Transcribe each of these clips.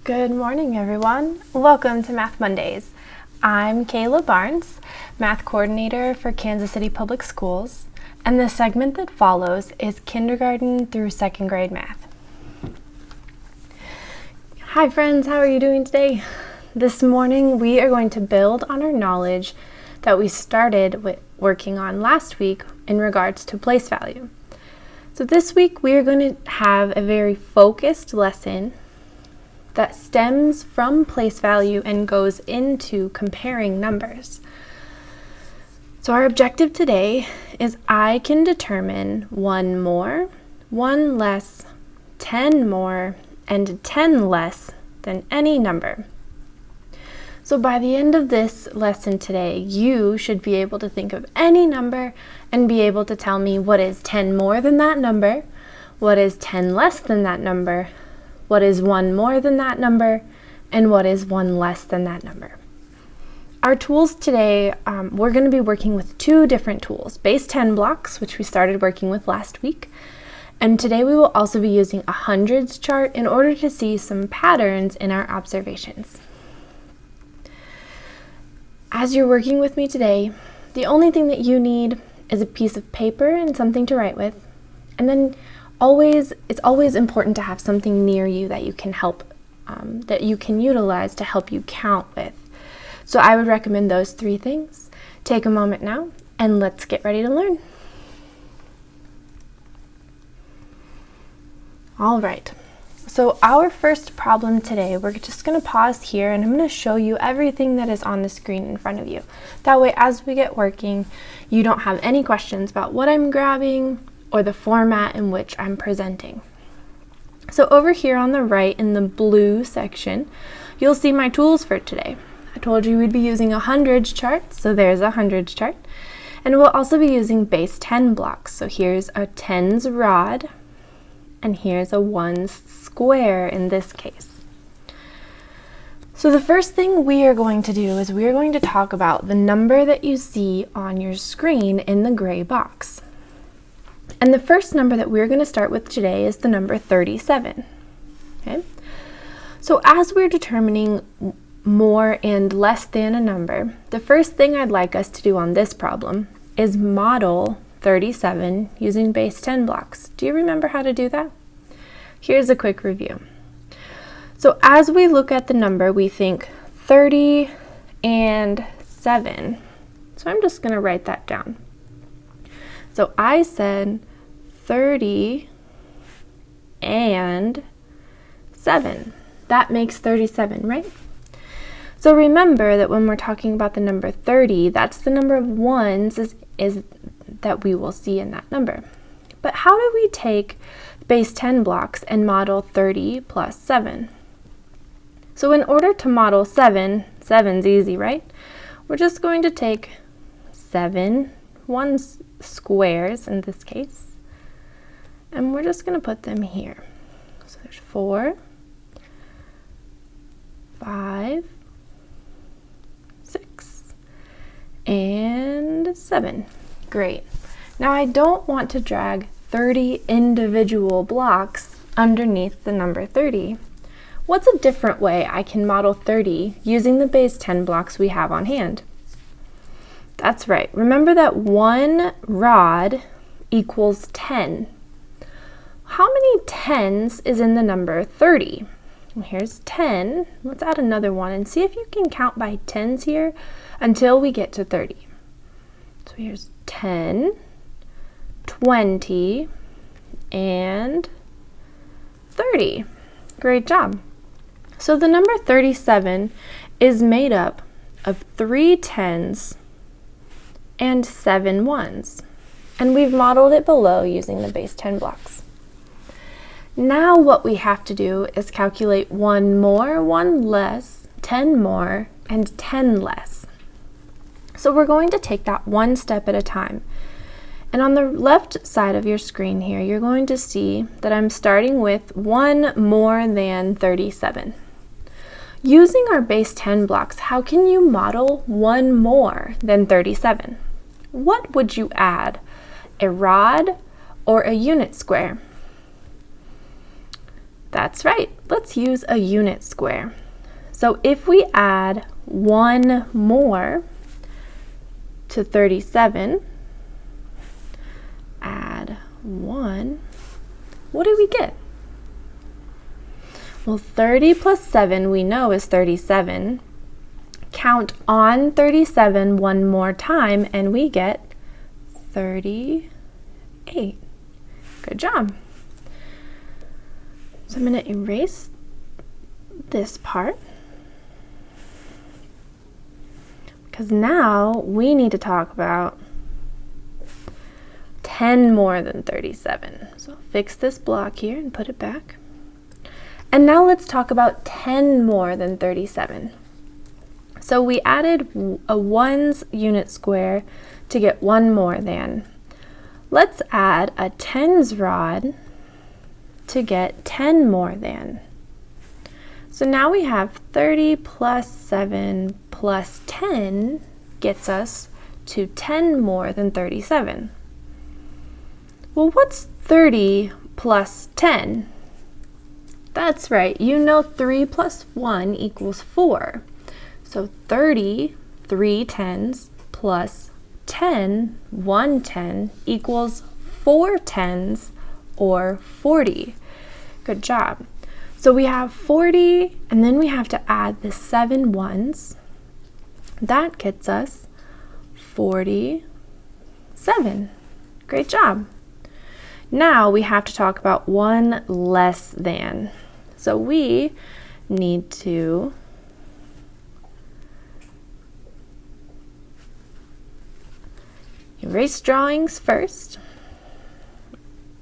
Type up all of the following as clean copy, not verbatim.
Good morning, everyone. Welcome to Math Mondays. I'm Kayla Barnes, Math Coordinator for Kansas City Public Schools, and the segment that follows is kindergarten through second grade math. Hi friends, how are you doing today? This morning we are going to build on our knowledge that we started working on last week in regards to place value. So this week we are going to have a very focused lesson that stems from place value and goes into comparing numbers. So our objective today is I can determine 1 more, 1 less, 10 more, and 10 less than any number. So by the end of this lesson today, you should be able to think of any number and be able to tell me what is 10 more than that number, what is 10 less than that number, what is 1 more than that number, and what is 1 less than that number. Our tools today, we're going to be working with 2 different tools, base 10 blocks, which we started working with last week, and today we will also be using a hundreds chart in order to see some patterns in our observations. As you're working with me today, the only thing that you need is a piece of paper and something to write with, and then it's always important to have something near you that you can that you can utilize to help you count with. So I would recommend those 3 things. Take a moment now and let's get ready to learn. All right, so our first problem today, we're just going to pause here and I'm going to show you everything that is on the screen in front of you. That way, as we get working, you don't have any questions about what I'm grabbing or the format in which I'm presenting. So over here on the right in the blue section, you'll see my tools for today. I told you we'd be using a hundreds chart, so there's a hundreds chart. And we'll also be using base 10 blocks. So here's a tens rod, and here's a ones square in this case. So the first thing we are going to do is we are going to talk about the number that you see on your screen in the gray box. And the first number that we're going to start with today is the number 37. Okay? So as we're determining more and less than a number, the first thing I'd like us to do on this problem is model 37 using base 10 blocks. Do you remember how to do that? Here's a quick review. So as we look at the number, we think 30 and 7. So I'm just going to write that down. So I said 30 and 7. That makes 37, right? So remember that when we're talking about the number 30, that's the number of ones is that we will see in that number. But how do we take base 10 blocks and model 30 plus 7? So in order to model 7's easy, right? We're just going to take 7 ones squares in this case, and we're just going to put them here. So there's 4, 5, 6, and 7. Great. Now I don't want to drag 30 individual blocks underneath the number 30. What's a different way I can model 30 using the base 10 blocks we have on hand? That's right. Remember that 1 rod equals 10. How many tens is in the number 30? Well, here's 10. Let's add another one and see if you can count by tens here until we get to 30. So here's 10, 20, and 30. Great job. So the number 37 is made up of 3 tens and 7 ones. And we've modeled it below using the base 10 blocks. Now what we have to do is calculate 1 more, 1 less, 10 more, and 10 less. So we're going to take that one step at a time. And on the left side of your screen here, you're going to see that I'm starting with 1 more than 37. Using our base 10 blocks, how can you model 1 more than 37? What would you add? A rod or a unit square? That's right. Let's use a unit square. So if we add 1 more to 37, add 1, what do we get? Well, 30 plus 7 we know is 37. Count on 37 one more time and we get 38. Good job. So I'm going to erase this part because now we need to talk about 10 more than 37. So I'll fix this block here and put it back. And now let's talk about 10 more than 37. So we added a 1's unit square to get 1 more than. Let's add a 10's rod to get 10 more than. So now we have 30 plus 7 plus 10 gets us to 10 more than 37. Well, what's 30 plus 10? That's right, you know 3 plus 1 equals 4. So 30, 3 10s, plus 10, 1 10, equals 4 10s, or 40. Good job. So we have 40, and then we have to add the 7 1s. That gets us 47. Great job. Now we have to talk about 1 less than. So we need to erase drawings first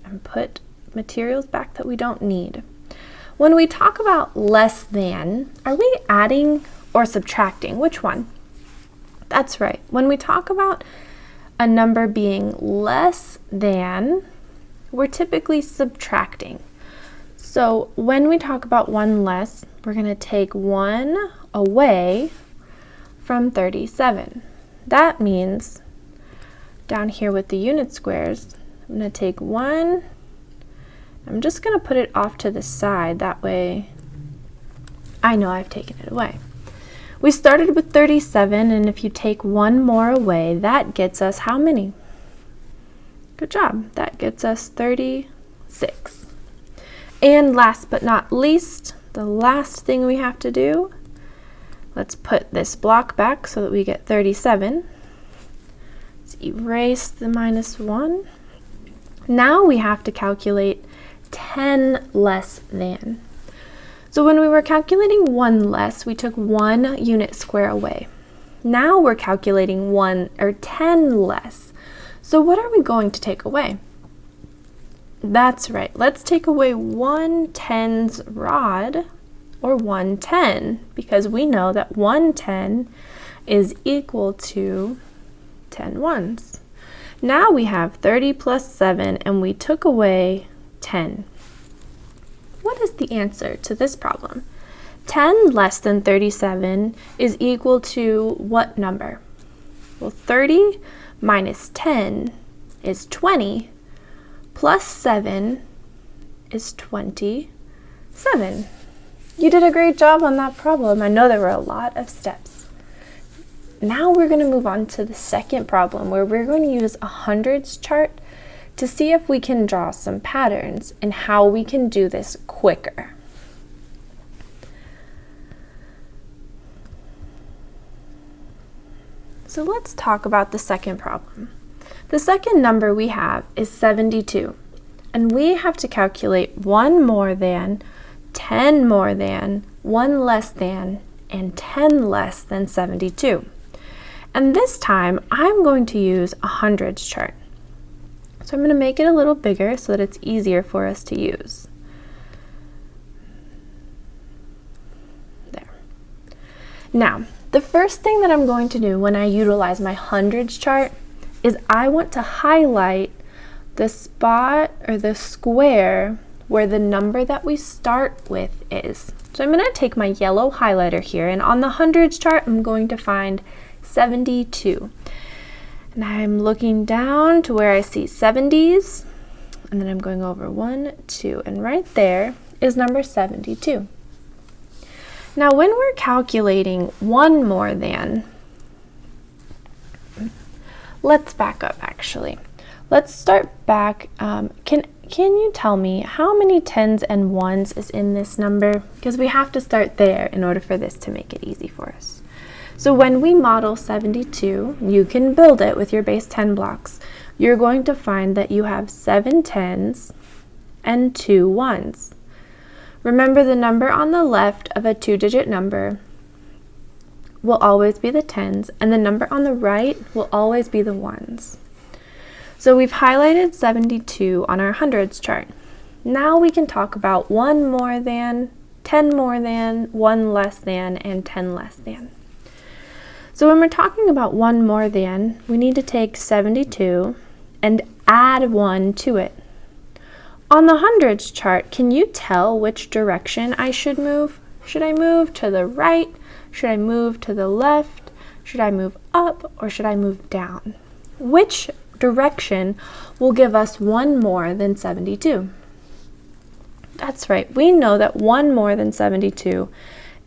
and put materials back that we don't need. When we talk about less than, are we adding or subtracting? Which one? That's right. When we talk about a number being less than, we're typically subtracting. So when we talk about 1 less, we're going to take 1 away from 37. That means down here with the unit squares, I'm going to take 1, I'm just going to put it off to the side, that way I know I've taken it away. We started with 37, and if you take 1 more away, that gets us how many? Good job, that gets us 36. And last but not least, the last thing we have to do, let's put this block back so that we get 37. Let's erase the minus 1. Now we have to calculate 10 less than. So when we were calculating 1 less, we took 1 unit square away. Now we're calculating 10 less. So what are we going to take away? That's right, let's take away 1 10's rod, or 1 10, because we know that 1 10 is equal to 10 1s. Now we have 30 plus 7, and we took away 10. What is the answer to this problem? 10 less than 37 is equal to what number? Well, 30 minus 10 is 20, plus 7 is 27. You did a great job on that problem. I know there were a lot of steps. Now we're going to move on to the second problem, where we're going to use a hundreds chart to see if we can draw some patterns and how we can do this quicker. So let's talk about the second problem. The second number we have is 72, and we have to calculate 1 more than, 10 more than, 1 less than, and 10 less than 72. And this time I'm going to use a hundreds chart. So I'm going to make it a little bigger so that it's easier for us to use. There. Now, the first thing that I'm going to do when I utilize my hundreds chart is I want to highlight the spot or the square where the number that we start with is. So I'm going to take my yellow highlighter here, and on the hundreds chart I'm going to find 72. And I'm looking down to where I see 70s, and then I'm going over 1, 2, and right there is number 72. Now, when we're calculating one more than, let's back up actually. Let's start back. Can you tell me how many tens and ones is in this number? Because we have to start there in order for this to make it easy for us. So when we model 72, you can build it with your base 10 blocks. You're going to find that you have 7 tens and 2 ones. Remember, the number on the left of a 2-digit number will always be the tens, and the number on the right will always be the ones. So we've highlighted 72 on our hundreds chart. Now we can talk about 1 more than, 10 more than, 1 less than, and 10 less than. So when we're talking about 1 more than, we need to take 72 and add 1 to it. On the hundreds chart, can you tell which direction I should move? Should I move to the right? Should I move to the left? Should I move up, or should I move down? Which direction will give us 1 more than 72? That's right, we know that 1 more than 72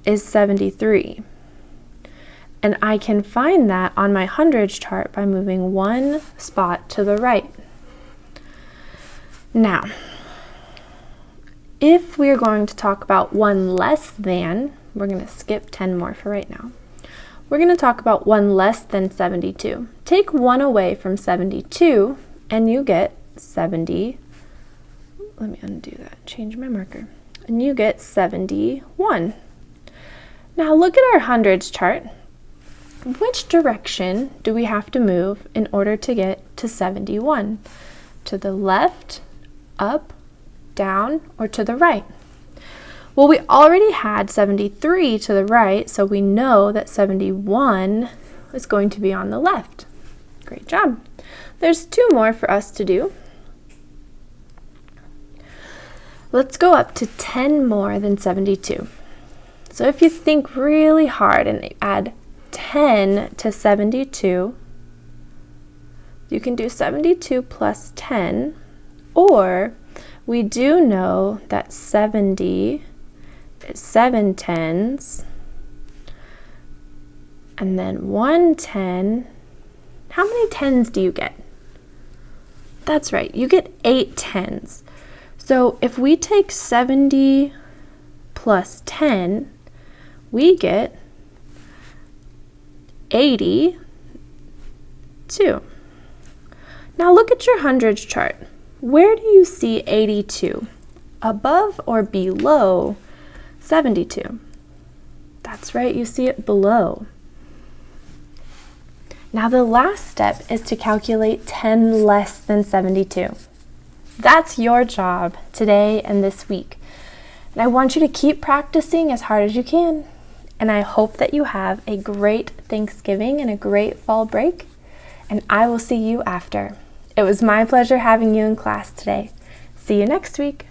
is 73. And I can find that on my hundreds chart by moving 1 spot to the right. Now, if we're going to talk about 1 less than, we're going to skip 10 more for right now. We're going to talk about 1 less than 72. Take 1 away from 72 and you get 70. Let me undo that, change my marker. And you get 71. Now look at our hundreds chart. Which direction do we have to move in order to get to 71? To the left, up, down, or to the right? Well, we already had 73 to the right, so we know that 71 is going to be on the left. Great job. There's 2 more for us to do. Let's go up to 10 more than 72. So if you think really hard and add 10 to 72, you can do 72 plus 10, or we do know that 70 is 7 tens, and then 1 10. How many tens do you get? That's right, you get 8 tens. So if we take 70 plus 10, we get 82. Now look at your hundreds chart. Where do you see 82? Above or below 72? That's right, you see it below. Now the last step is to calculate 10 less than 72. That's your job today and this week. And I want you to keep practicing as hard as you can. And I hope that you have a great Thanksgiving and a great fall break. And I will see you after. It was my pleasure having you in class today. See you next week.